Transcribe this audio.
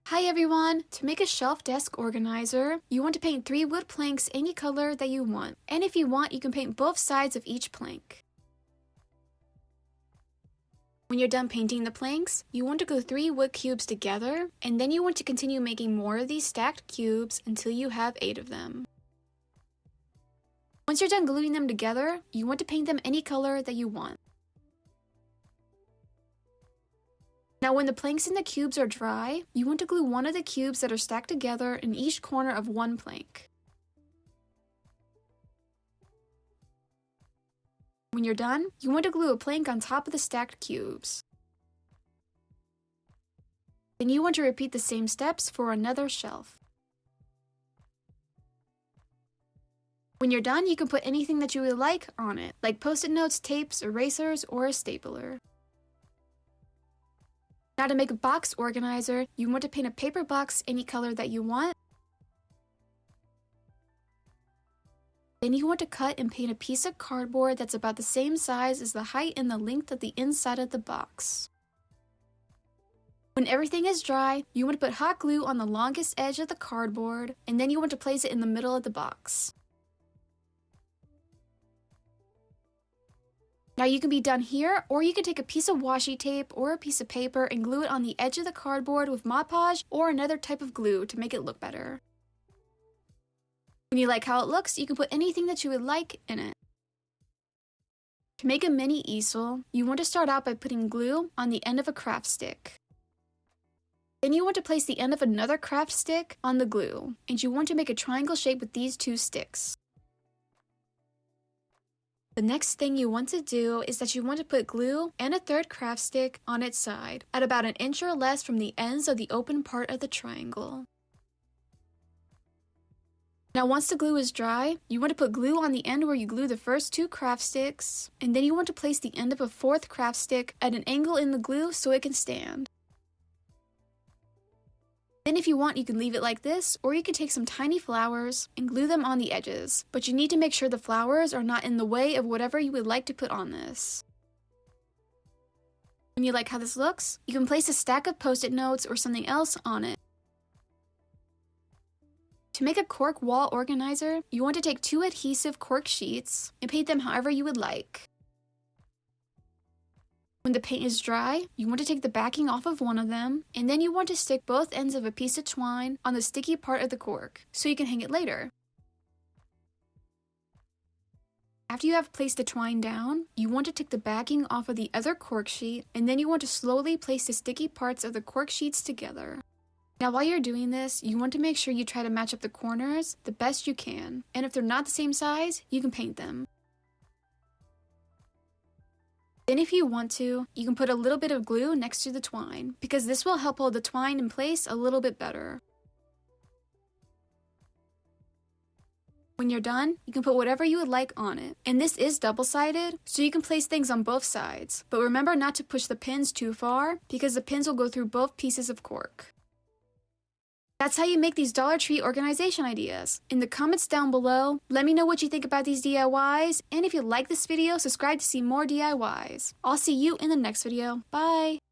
Hi everyone! To make a shelf desk organizer, you want to paint 3 wood planks any color that you want. And if you want, you can paint both sides of each plank. When you're done painting the planks, you want to glue 3 wood cubes together, and then you want to continue making more of these stacked cubes until you have 8 of them. Once you're done gluing them together, you want to paint them any color that you want. Now when the planks and the cubes are dry, you want to glue one of the cubes that are stacked together in each corner of one plank. When you're done, you want to glue a plank on top of the stacked cubes. Then you want to repeat the same steps for another shelf. When you're done, you can put anything that you would like on it, like post-it notes, tapes, erasers, or a stapler. Now to make a box organizer, you want to paint a paper box any color that you want. Then you want to cut and paint a piece of cardboard that's about the same size as the height and the length of the inside of the box. When everything is dry, you want to put hot glue on the longest edge of the cardboard, and then you want to place it in the middle of the box. Now you can be done here, or you can take a piece of washi tape or a piece of paper and glue it on the edge of the cardboard with Mod Podge or another type of glue to make it look better. When you like how it looks, you can put anything that you would like in it. To make a mini easel, you want to start out by putting glue on the end of a craft stick. Then you want to place the end of another craft stick on the glue, and you want to make a triangle shape with these 2 sticks. The next thing you want to do is that you want to put glue and a 3rd craft stick on its side, at about 1 inch or less from the ends of the open part of the triangle. Now once the glue is dry, you want to put glue on the end where you glue the first 2 craft sticks, and then you want to place the end of a 4th craft stick at an angle in the glue so it can stand. Then if you want, you can leave it like this, or you can take some tiny flowers and glue them on the edges, but you need to make sure the flowers are not in the way of whatever you would like to put on this. When you like how this looks, you can place a stack of post-it notes or something else on it. To make a cork wall organizer, you want to take 2 adhesive cork sheets and paint them however you would like. When the paint is dry, you want to take the backing off of one of them, and then you want to stick both ends of a piece of twine on the sticky part of the cork, so you can hang it later. After you have placed the twine down, you want to take the backing off of the other cork sheet, and then you want to slowly place the sticky parts of the cork sheets together. Now while you're doing this, you want to make sure you try to match up the corners the best you can, and if they're not the same size, you can paint them. Then if you want to, you can put a little bit of glue next to the twine, because this will help hold the twine in place a little bit better. When you're done, you can put whatever you would like on it. And this is double-sided, so you can place things on both sides. But remember not to push the pins too far, because the pins will go through both pieces of cork. That's how you make these Dollar Tree organization ideas. In the comments down below, let me know what you think about these DIYs, and if you like this video, subscribe to see more DIYs. I'll see you in the next video. Bye!